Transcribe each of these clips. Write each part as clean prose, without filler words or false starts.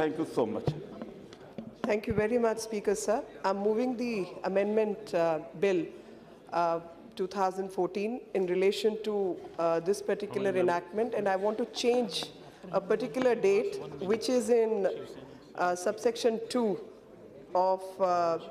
Thank you so much. Thank you very much, Speaker, sir. I'm moving the amendment bill 2014 in relation to this particular enactment, and I want to change a particular date, which is in subsection 2 of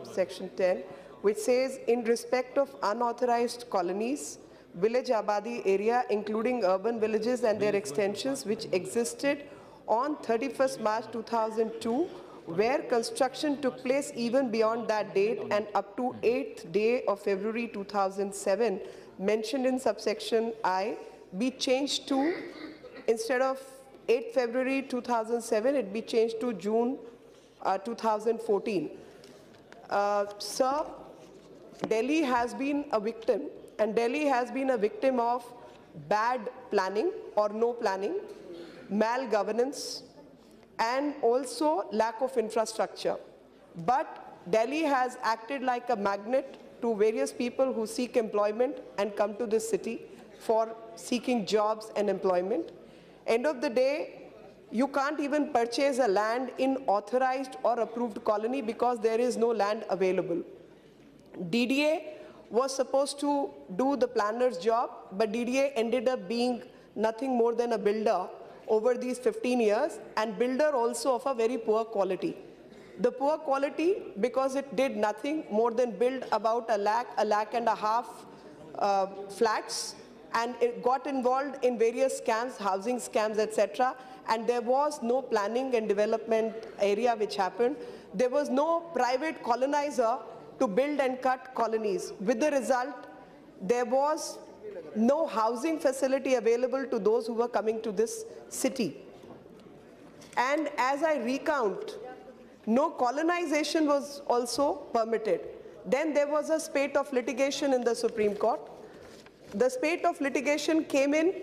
section 10, which says, in respect of unauthorized colonies, village abadi area, including urban villages and their extensions, which existed on 31st March 2002, where construction took place even beyond that date and up to 8th day of February 2007, mentioned in subsection I, be changed to, instead of 8th February 2007, it be changed to June 2014. Sir, Delhi has been a victim, and Delhi has been a victim of bad planning or no planning, malgovernance, and also lack of infrastructure. But Delhi has acted like a magnet to various people who seek employment and come to this city for seeking jobs and employment. End of the day, you can't even purchase a land in authorized or approved colony because there is no land available. DDA was supposed to do the planner's job, but DDA ended up being nothing more than a builder over these 15 years, and builder also of a very poor quality. The poor quality because it did nothing more than build about a lakh and a half flats, and it got involved in various scams, housing scams, etc. And there was no planning and development area which happened. There was no private colonizer to build and cut colonies. With the result, there was no housing facility available to those who were coming to this city. And as I recount, no colonization was also permitted. Then there was a spate of litigation in the Supreme Court. The spate of litigation came in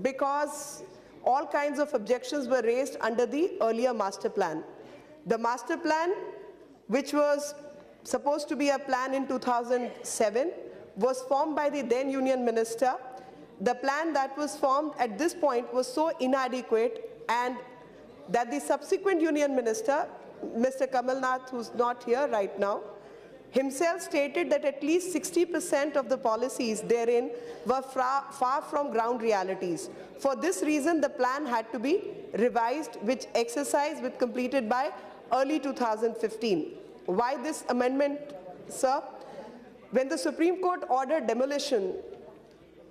because all kinds of objections were raised under the earlier master plan. The master plan, which was supposed to be a plan in 2007, was formed by the then Union Minister. The plan that was formed at this point was so inadequate, and that the subsequent Union Minister, Mr. Kamal Nath, who's not here right now, himself stated that at least 60% of the policies therein were far from ground realities. For this reason, the plan had to be revised, which exercise was completed by early 2015. Why this amendment, sir? When the Supreme Court ordered demolition,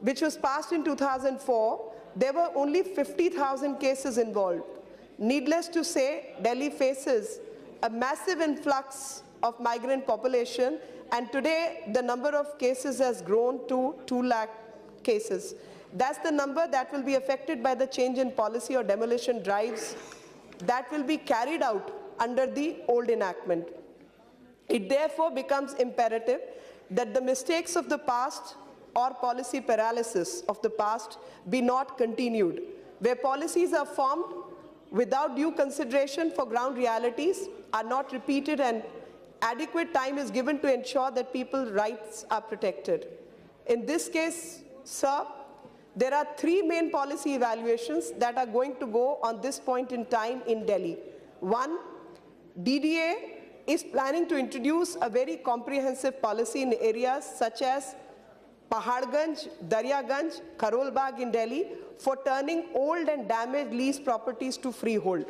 which was passed in 2004, there were only 50,000 cases involved. Needless to say, Delhi faces a massive influx of migrant population, and today the number of cases has grown to 2 lakh cases. That's the number that will be affected by the change in policy or demolition drives that will be carried out under the old enactment. It therefore becomes imperative that the mistakes of the past or policy paralysis of the past be not continued. Where policies are formed without due consideration for ground realities, are not repeated, and adequate time is given to ensure that people's rights are protected. In this case, sir, there are 3 main policy evaluations that are going to go on this point in time in Delhi. One, DDA is planning to introduce a very comprehensive policy in areas such as Paharganj, Daryaganj, Karol Bagh in Delhi for turning old and damaged leased properties to freehold.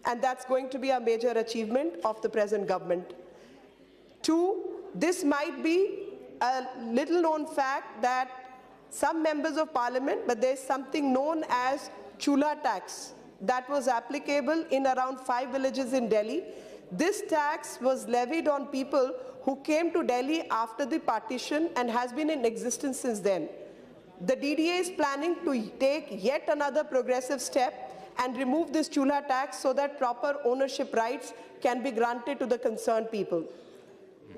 And that's going to be a major achievement of the present government. 2, this might be a little known fact that some members of parliament, but there's something known as chula tax that was applicable in around 5 villages in Delhi. This tax was levied on people who came to Delhi after the partition and has been in existence since then. The DDA is planning to take yet another progressive step and remove this chula tax so that proper ownership rights can be granted to the concerned people.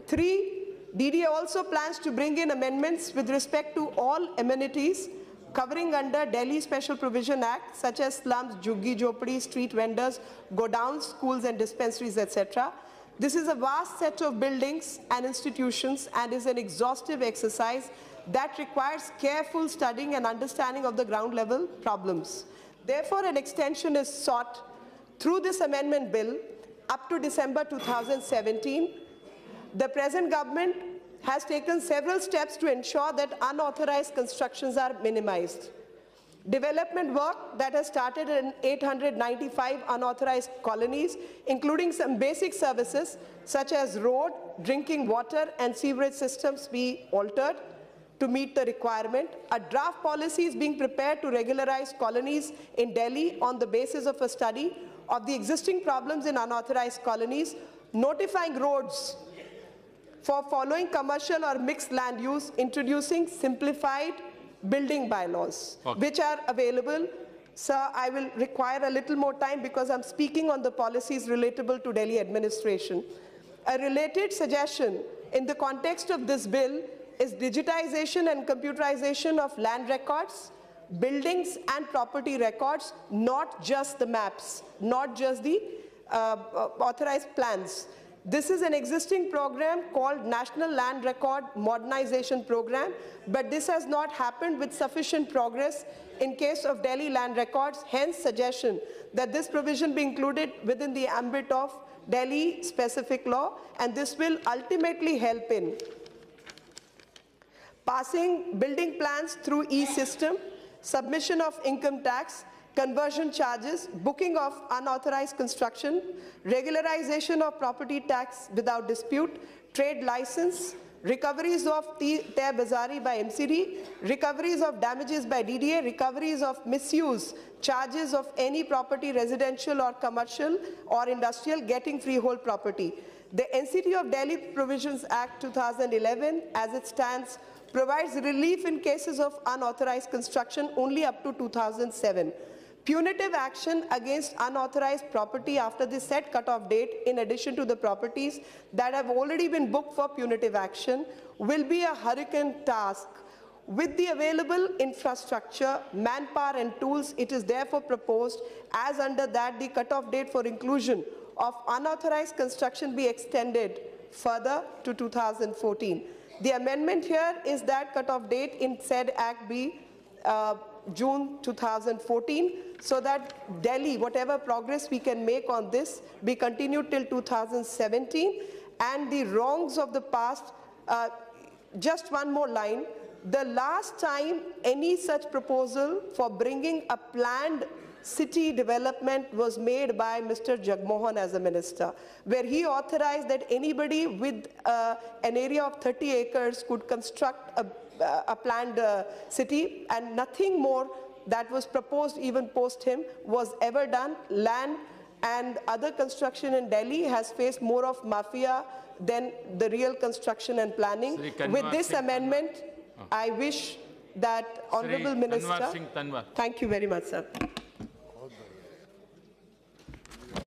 3, DDA also plans to bring in amendments with respect to all amenities covering under Delhi Special Provision Act, such as slums, juggi jhopdi, street vendors, godowns, schools and dispensaries, etc. This is a vast set of buildings and institutions and is an exhaustive exercise that requires careful studying and understanding of the ground level problems. Therefore, an extension is sought through this amendment bill up to December 2017, the present government has taken several steps to ensure that unauthorized constructions are minimized. Development work that has started in 895 unauthorized colonies, including some basic services such as road, drinking water and sewerage systems be altered to meet the requirement. A draft policy is being prepared to regularize colonies in Delhi on the basis of a study of the existing problems in unauthorized colonies, notifying roads for following commercial or mixed land use, introducing simplified building bylaws, which are available. Sir, I will require a little more time because I'm speaking on the policies relatable to Delhi administration. A related suggestion in the context of this bill is digitization and computerization of land records, buildings and property records, not just the maps, not just the authorized plans. This is an existing program called National Land Record Modernization Program, but this has not happened with sufficient progress in case of Delhi land records, hence suggestion that this provision be included within the ambit of Delhi specific law, and this will ultimately help in passing building plans through e-system, submission of income tax, conversion charges, booking of unauthorized construction, regularization of property tax without dispute, trade license, recoveries of Teh Bazari by MCD, recoveries of damages by DDA, recoveries of misuse, charges of any property, residential or commercial or industrial, getting freehold property. The NCT of Delhi Provisions Act 2011, as it stands, provides relief in cases of unauthorized construction only up to 2007. Punitive action against unauthorized property after the set cutoff date, in addition to the properties that have already been booked for punitive action, will be a hurricane task. With the available infrastructure, manpower and tools, it is therefore proposed, as under that, the cutoff date for inclusion of unauthorized construction be extended further to 2014. The amendment here is that cutoff date in said Act be June 2014, so that Delhi, whatever progress we can make on this, be continued till 2017, and the wrongs of the past. Just one more line. The last time any such proposal for bringing a planned city development was made by Mr. Jagmohan as a minister, where he authorized that anybody with an area of 30 acres could construct a planned city, and nothing more that was proposed even post him was ever done. Land and other construction in Delhi has faced more of mafia than the real construction and planning. With this amendment, I wish that Honorable Minister, thank you very much, sir.